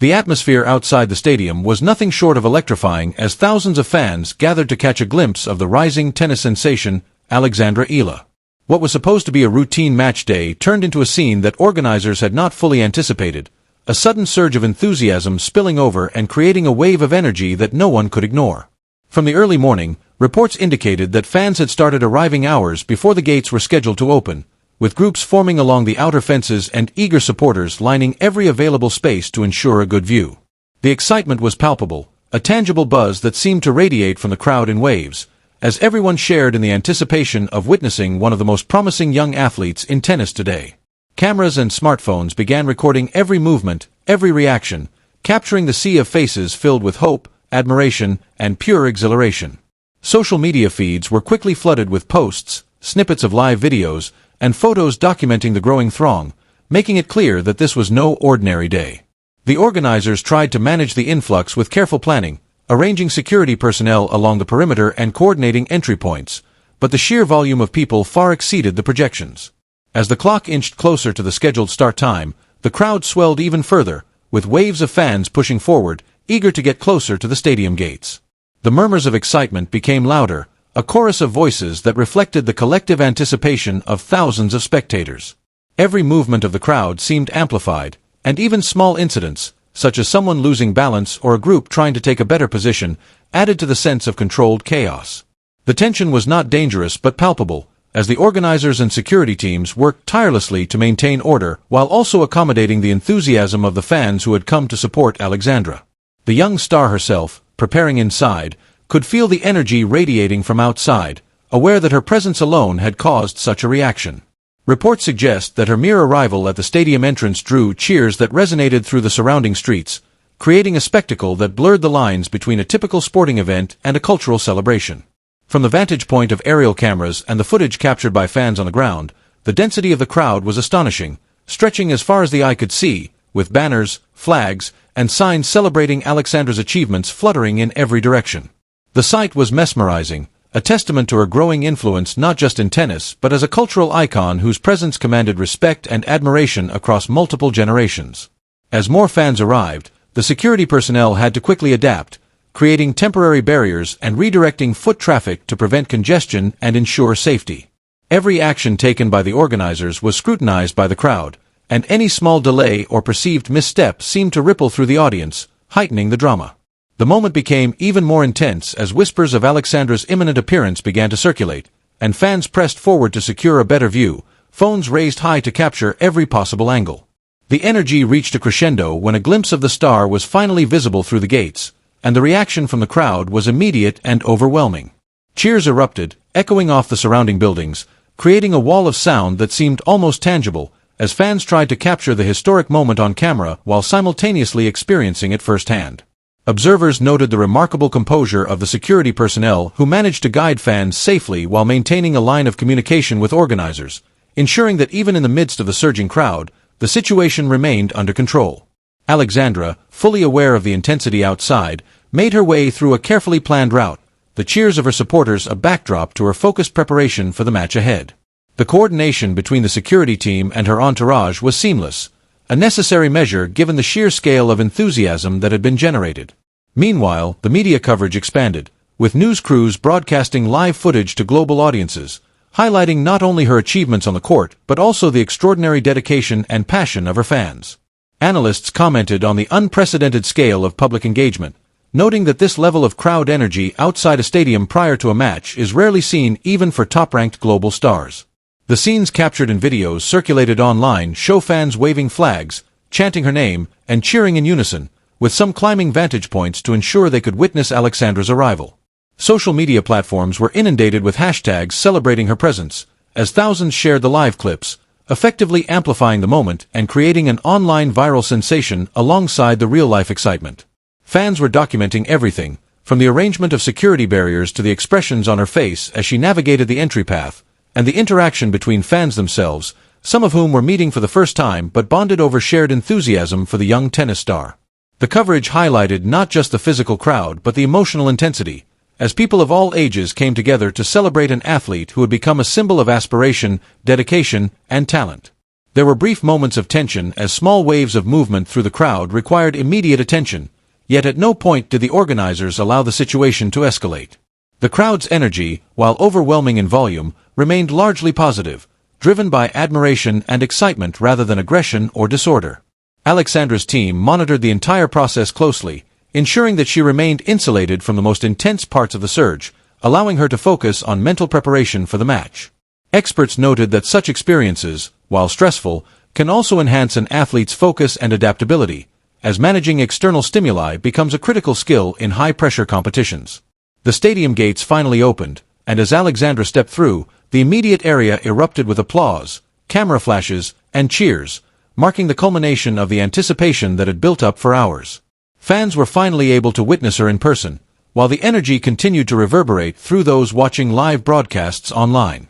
The atmosphere outside the stadium was nothing short of electrifying as thousands of fans gathered to catch a glimpse of the rising tennis sensation, Alexandra Eala. What was supposed to be a routine match day turned into a scene that organizers had not fully anticipated, a sudden surge of enthusiasm spilling over and creating a wave of energy that no one could ignore. From the early morning, reports indicated that fans had started arriving hours before the gates were scheduled to open, with groups forming along the outer fences and eager supporters lining every available space to ensure a good view. The excitement was palpable, a tangible buzz that seemed to radiate from the crowd in waves, as everyone shared in the anticipation of witnessing one of the most promising young athletes in tennis today. Cameras and smartphones began recording every movement, every reaction, capturing the sea of faces filled with hope, admiration, and pure exhilaration. Social media feeds were quickly flooded with posts, snippets of live videos, and photos documenting the growing throng, making it clear that this was no ordinary day. The organizers tried to manage the influx with careful planning, arranging security personnel along the perimeter and coordinating entry points, but the sheer volume of people far exceeded the projections. As the clock inched closer to the scheduled start time, the crowd swelled even further, with waves of fans pushing forward, eager to get closer to the stadium gates. The murmurs of excitement became louder, a chorus of voices that reflected the collective anticipation of thousands of spectators. Every movement of the crowd seemed amplified, and even small incidents, such as someone losing balance or a group trying to take a better position, added to the sense of controlled chaos. The tension was not dangerous but palpable, as the organizers and security teams worked tirelessly to maintain order while also accommodating the enthusiasm of the fans who had come to support Alexandra. The young star herself, preparing inside, could feel the energy radiating from outside, aware that her presence alone had caused such a reaction. Reports suggest that her mere arrival at the stadium entrance drew cheers that resonated through the surrounding streets, creating a spectacle that blurred the lines between a typical sporting event and a cultural celebration. From the vantage point of aerial cameras and the footage captured by fans on the ground, the density of the crowd was astonishing, stretching as far as the eye could see, with banners, flags, and signs celebrating Alexandra's achievements fluttering in every direction. The sight was mesmerizing, a testament to her growing influence not just in tennis but as a cultural icon whose presence commanded respect and admiration across multiple generations. As more fans arrived, the security personnel had to quickly adapt, creating temporary barriers and redirecting foot traffic to prevent congestion and ensure safety. Every action taken by the organizers was scrutinized by the crowd, and any small delay or perceived misstep seemed to ripple through the audience, heightening the drama. The moment became even more intense as whispers of Alexandra's imminent appearance began to circulate, and fans pressed forward to secure a better view, phones raised high to capture every possible angle. The energy reached a crescendo when a glimpse of the star was finally visible through the gates, and the reaction from the crowd was immediate and overwhelming. Cheers erupted, echoing off the surrounding buildings, creating a wall of sound that seemed almost tangible, as fans tried to capture the historic moment on camera while simultaneously experiencing it firsthand. Observers noted the remarkable composure of the security personnel who managed to guide fans safely while maintaining a line of communication with organizers, ensuring that even in the midst of the surging crowd, the situation remained under control. Alexandra, fully aware of the intensity outside, made her way through a carefully planned route, the cheers of her supporters a backdrop to her focused preparation for the match ahead. The coordination between the security team and her entourage was seamless, a necessary measure given the sheer scale of enthusiasm that had been generated. Meanwhile, the media coverage expanded, with news crews broadcasting live footage to global audiences, highlighting not only her achievements on the court but also the extraordinary dedication and passion of her fans. Analysts commented on the unprecedented scale of public engagement, noting that this level of crowd energy outside a stadium prior to a match is rarely seen even for top-ranked global stars. The scenes captured in videos circulated online show fans waving flags, chanting her name, and cheering in unison, with some climbing vantage points to ensure they could witness Alexandra's arrival. Social media platforms were inundated with hashtags celebrating her presence, as thousands shared the live clips, effectively amplifying the moment and creating an online viral sensation alongside the real-life excitement. Fans were documenting everything, from the arrangement of security barriers to the expressions on her face as she navigated the entry path, and the interaction between fans themselves, some of whom were meeting for the first time but bonded over shared enthusiasm for the young tennis star. The coverage highlighted not just the physical crowd but the emotional intensity, as people of all ages came together to celebrate an athlete who had become a symbol of aspiration, dedication, and talent. There were brief moments of tension as small waves of movement through the crowd required immediate attention, yet at no point did the organizers allow the situation to escalate. The crowd's energy, while overwhelming in volume, remained largely positive, driven by admiration and excitement rather than aggression or disorder. Alexandra's team monitored the entire process closely, ensuring that she remained insulated from the most intense parts of the surge, allowing her to focus on mental preparation for the match. Experts noted that such experiences, while stressful, can also enhance an athlete's focus and adaptability, as managing external stimuli becomes a critical skill in high-pressure competitions. The stadium gates finally opened, and as Alexandra stepped through, the immediate area erupted with applause, camera flashes, and cheers, marking the culmination of the anticipation that had built up for hours. Fans were finally able to witness her in person, while the energy continued to reverberate through those watching live broadcasts online.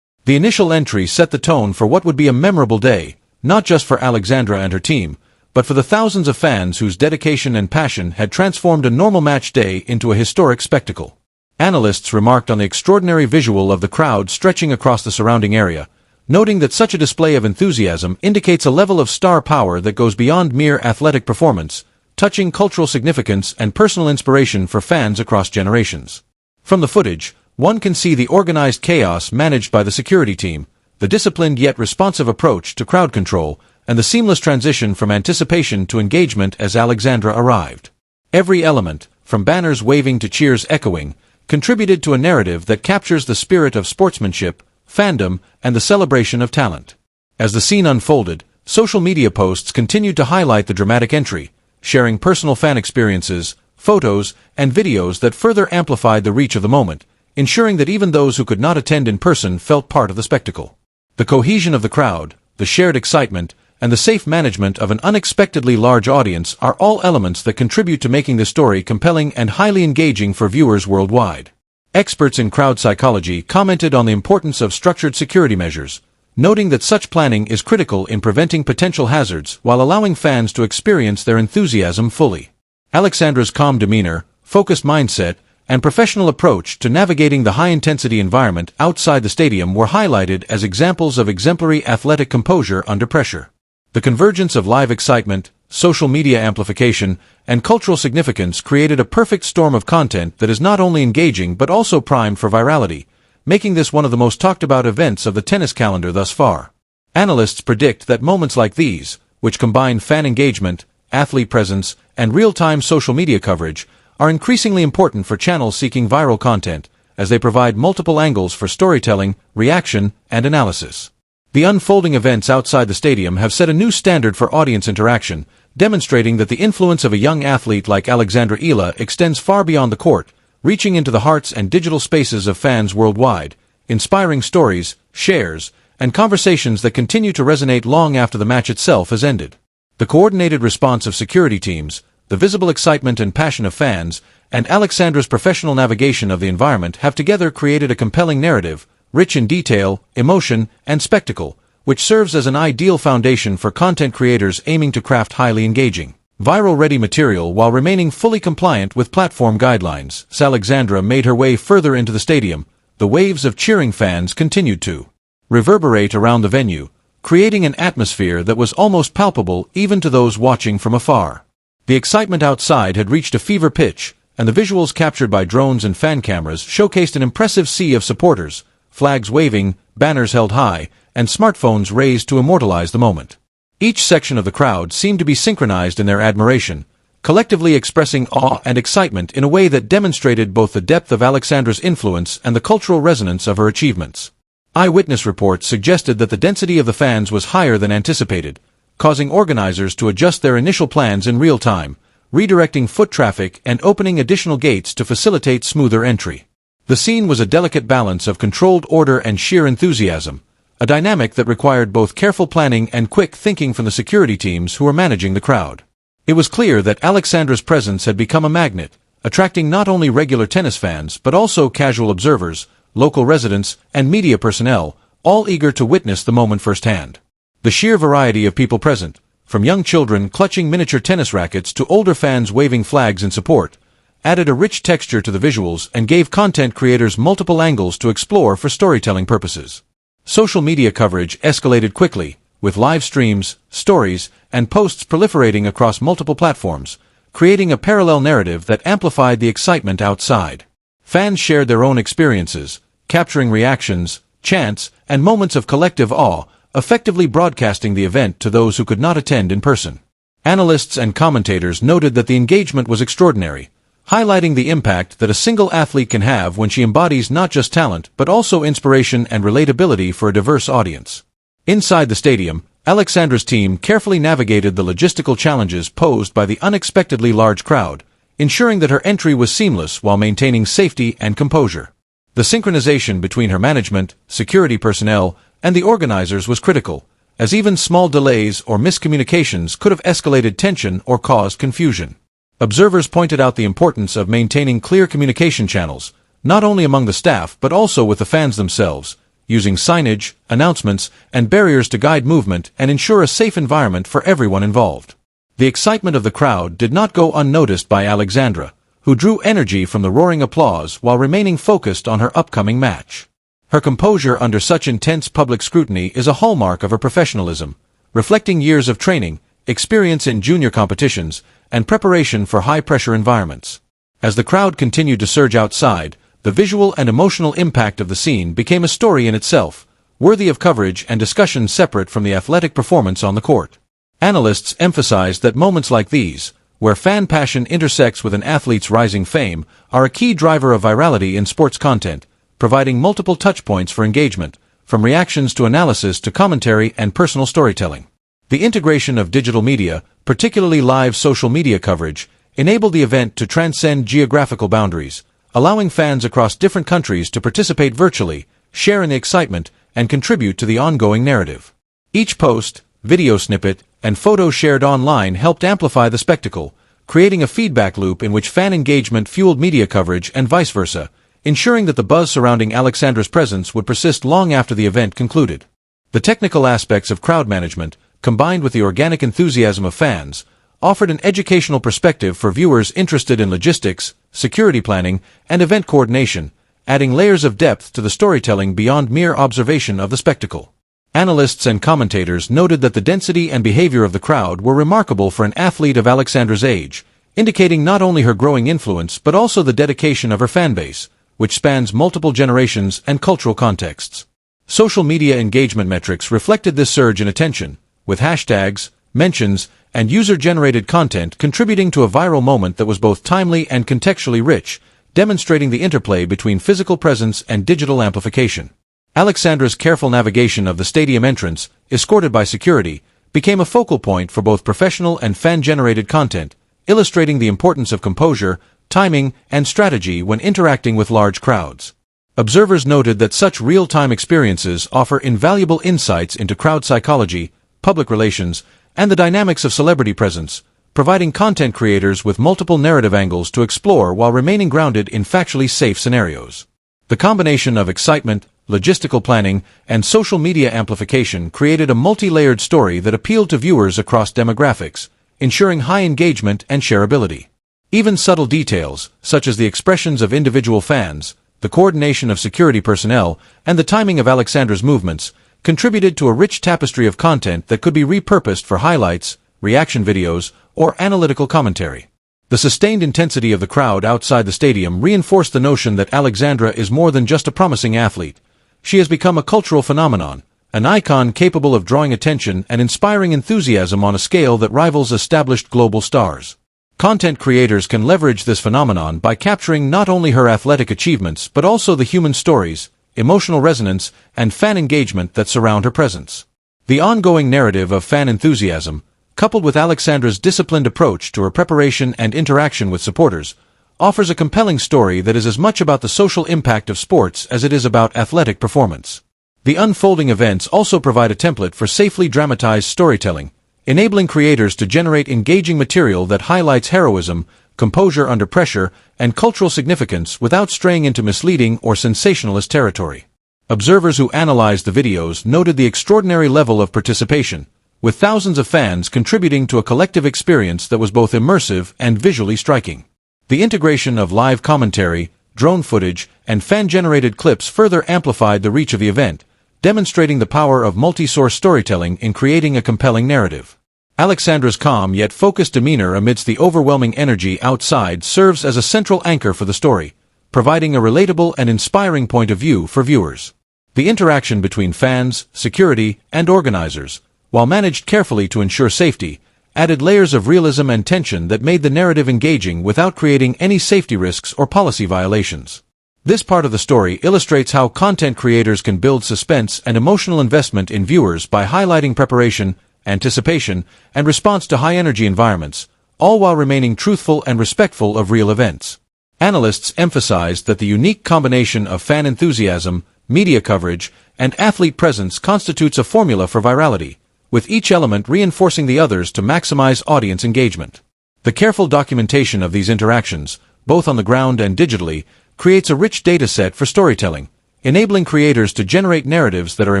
The initial entry set the tone for what would be a memorable day, not just for Alexandra and her team, but for the thousands of fans whose dedication and passion had transformed a normal match day into a historic spectacle. Analysts remarked on the extraordinary visual of the crowd stretching across the surrounding area, noting that such a display of enthusiasm indicates a level of star power that goes beyond mere athletic performance, touching cultural significance and personal inspiration for fans across generations. From the footage, one can see the organized chaos managed by the security team, the disciplined yet responsive approach to crowd control, and the seamless transition from anticipation to engagement as Alexandra arrived. Every element, from banners waving to cheers echoing, contributed to a narrative that captures the spirit of sportsmanship, fandom, and the celebration of talent. As the scene unfolded, social media posts continued to highlight the dramatic entry, sharing personal fan experiences, photos, and videos that further amplified the reach of the moment, ensuring that even those who could not attend in person felt part of the spectacle. The cohesion of the crowd, the shared excitement, and the safe management of an unexpectedly large audience are all elements that contribute to making the story compelling and highly engaging for viewers worldwide. Experts in crowd psychology commented on the importance of structured security measures, noting that such planning is critical in preventing potential hazards while allowing fans to experience their enthusiasm fully. Alexandra's calm demeanor, focused mindset, and professional approach to navigating the high-intensity environment outside the stadium were highlighted as examples of exemplary athletic composure under pressure. The convergence of live excitement, social media amplification, and cultural significance created a perfect storm of content that is not only engaging but also primed for virality, making this one of the most talked-about events of the tennis calendar thus far. Analysts predict that moments like these, which combine fan engagement, athlete presence, and real-time social media coverage, are increasingly important for channels seeking viral content, as they provide multiple angles for storytelling, reaction, and analysis. The unfolding events outside the stadium have set a new standard for audience interaction, demonstrating that the influence of a young athlete like Alexandra Eala extends far beyond the court, reaching into the hearts and digital spaces of fans worldwide, inspiring stories, shares, and conversations that continue to resonate long after the match itself has ended. The coordinated response of security teams, the visible excitement and passion of fans, and Alexandra's professional navigation of the environment have together created a compelling narrative, rich in detail, emotion, and spectacle, which serves as an ideal foundation for content creators aiming to craft highly engaging, viral-ready material while remaining fully compliant with platform guidelines. As Alexandra made her way further into the stadium, the waves of cheering fans continued to reverberate around the venue, creating an atmosphere that was almost palpable even to those watching from afar. The excitement outside had reached a fever pitch, and the visuals captured by drones and fan cameras showcased an impressive sea of supporters, flags waving, banners held high, and smartphones raised to immortalize the moment. Each section of the crowd seemed to be synchronized in their admiration, collectively expressing awe and excitement in a way that demonstrated both the depth of Alexandra's influence and the cultural resonance of her achievements. Eyewitness reports suggested that the density of the fans was higher than anticipated, causing organizers to adjust their initial plans in real time, redirecting foot traffic and opening additional gates to facilitate smoother entry. The scene was a delicate balance of controlled order and sheer enthusiasm, a dynamic that required both careful planning and quick thinking from the security teams who were managing the crowd. It was clear that Alexandra's presence had become a magnet, attracting not only regular tennis fans but also casual observers, local residents, and media personnel, all eager to witness the moment firsthand. The sheer variety of people present, from young children clutching miniature tennis rackets to older fans waving flags in support, added a rich texture to the visuals and gave content creators multiple angles to explore for storytelling purposes. Social media coverage escalated quickly, with live streams, stories, and posts proliferating across multiple platforms, creating a parallel narrative that amplified the excitement outside. Fans shared their own experiences, capturing reactions, chants, and moments of collective awe, effectively broadcasting the event to those who could not attend in person. Analysts and commentators noted that the engagement was extraordinary, highlighting the impact that a single athlete can have when she embodies not just talent but also inspiration and relatability for a diverse audience. Inside the stadium, Alexandra's team carefully navigated the logistical challenges posed by the unexpectedly large crowd, ensuring that her entry was seamless while maintaining safety and composure. The synchronization between her management, security personnel, and the organizers was critical, as even small delays or miscommunications could have escalated tension or caused confusion. Observers pointed out the importance of maintaining clear communication channels, not only among the staff but also with the fans themselves, using signage, announcements, and barriers to guide movement and ensure a safe environment for everyone involved. The excitement of the crowd did not go unnoticed by Alexandra, who drew energy from the roaring applause while remaining focused on her upcoming match. Her composure under such intense public scrutiny is a hallmark of her professionalism, reflecting years of training, experience in junior competitions, and preparation for high-pressure environments. As the crowd continued to surge outside, the visual and emotional impact of the scene became a story in itself, worthy of coverage and discussion separate from the athletic performance on the court. Analysts emphasized that moments like these, where fan passion intersects with an athlete's rising fame, are a key driver of virality in sports content, providing multiple touchpoints for engagement, from reactions to analysis to commentary and personal storytelling. The integration of digital media, particularly live social media coverage, enabled the event to transcend geographical boundaries, allowing fans across different countries to participate virtually, share in the excitement, and contribute to the ongoing narrative. Each post, video snippet, and photo shared online helped amplify the spectacle, creating a feedback loop in which fan engagement fueled media coverage and vice versa, ensuring that the buzz surrounding Alexandra's presence would persist long after the event concluded. The technical aspects of crowd management, combined with the organic enthusiasm of fans, offered an educational perspective for viewers interested in logistics, security planning, and event coordination, adding layers of depth to the storytelling beyond mere observation of the spectacle. Analysts and commentators noted that the density and behavior of the crowd were remarkable for an athlete of Alexandra's age, indicating not only her growing influence but also the dedication of her fanbase, which spans multiple generations and cultural contexts. Social media engagement metrics reflected this surge in attention, with hashtags, mentions, and user-generated content contributing to a viral moment that was both timely and contextually rich, demonstrating the interplay between physical presence and digital amplification. Alexandra's careful navigation of the stadium entrance, escorted by security, became a focal point for both professional and fan-generated content, illustrating the importance of composure, timing, and strategy when interacting with large crowds. Observers noted that such real-time experiences offer invaluable insights into crowd psychology, public relations, and the dynamics of celebrity presence, providing content creators with multiple narrative angles to explore while remaining grounded in factually safe scenarios. The combination of excitement, logistical planning, and social media amplification created a multi-layered story that appealed to viewers across demographics, ensuring high engagement and shareability. Even subtle details, such as the expressions of individual fans, the coordination of security personnel, and the timing of Alexandra's movements, contributed to a rich tapestry of content that could be repurposed for highlights, reaction videos, or analytical commentary. The sustained intensity of the crowd outside the stadium reinforced the notion that Alexandra is more than just a promising athlete. She has become a cultural phenomenon, an icon capable of drawing attention and inspiring enthusiasm on a scale that rivals established global stars. Content creators can leverage this phenomenon by capturing not only her athletic achievements but also the human stories, emotional resonance, and fan engagement that surround her presence. The ongoing narrative of fan enthusiasm, coupled with Alexandra's disciplined approach to her preparation and interaction with supporters, offers a compelling story that is as much about the social impact of sports as it is about athletic performance. The unfolding events also provide a template for safely dramatized storytelling, enabling creators to generate engaging material that highlights heroism, composure under pressure, and cultural significance without straying into misleading or sensationalist territory. Observers who analyzed the videos noted the extraordinary level of participation, with thousands of fans contributing to a collective experience that was both immersive and visually striking. The integration of live commentary, drone footage, and fan-generated clips further amplified the reach of the event, demonstrating the power of multi-source storytelling in creating a compelling narrative. Alexandra's calm yet focused demeanor amidst the overwhelming energy outside serves as a central anchor for the story, providing a relatable and inspiring point of view for viewers. The interaction between fans, security, and organizers, while managed carefully to ensure safety, added layers of realism and tension that made the narrative engaging without creating any safety risks or policy violations. This part of the story illustrates how content creators can build suspense and emotional investment in viewers by highlighting preparation, anticipation, and response to high-energy environments, all while remaining truthful and respectful of real events. Analysts emphasized that the unique combination of fan enthusiasm, media coverage, and athlete presence constitutes a formula for virality, with each element reinforcing the others to maximize audience engagement. The careful documentation of these interactions, both on the ground and digitally, creates a rich data set for storytelling, enabling creators to generate narratives that are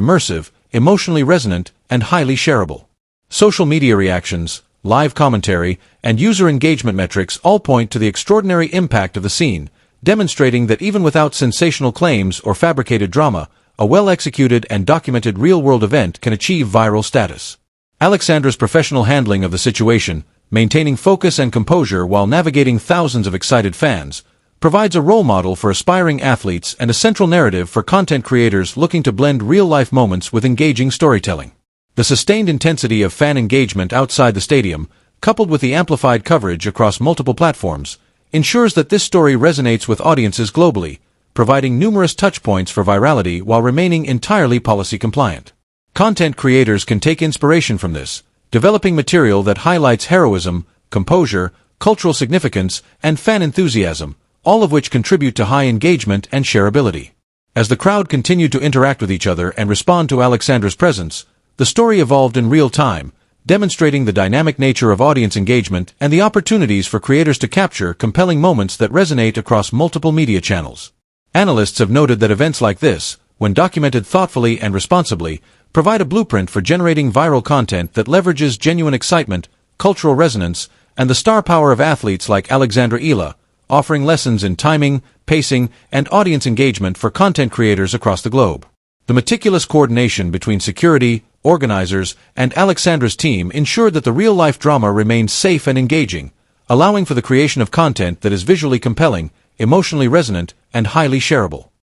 immersive, emotionally resonant, and highly shareable. Social media reactions, live commentary, and user engagement metrics all point to the extraordinary impact of the scene, demonstrating that even without sensational claims or fabricated drama, a well-executed and documented real-world event can achieve viral status. Alexandra's professional handling of the situation, maintaining focus and composure while navigating thousands of excited fans, provides a role model for aspiring athletes and a central narrative for content creators looking to blend real-life moments with engaging storytelling. The sustained intensity of fan engagement outside the stadium, coupled with the amplified coverage across multiple platforms, ensures that this story resonates with audiences globally, providing numerous touchpoints for virality while remaining entirely policy compliant. Content creators can take inspiration from this, developing material that highlights heroism, composure, cultural significance, and fan enthusiasm, all of which contribute to high engagement and shareability. As the crowd continued to interact with each other and respond to Alexandra's presence, the story evolved in real time, demonstrating the dynamic nature of audience engagement and the opportunities for creators to capture compelling moments that resonate across multiple media channels. Analysts have noted that events like this, when documented thoughtfully and responsibly, provide a blueprint for generating viral content that leverages genuine excitement, cultural resonance, and the star power of athletes like Alexandra Eala, offering lessons in timing, pacing, and audience engagement for content creators across the globe. The meticulous coordination between security, organizers, and Alexandra's team ensured that the real-life drama remained safe and engaging, allowing for the creation of content that is visually compelling, emotionally resonant, and highly shareable.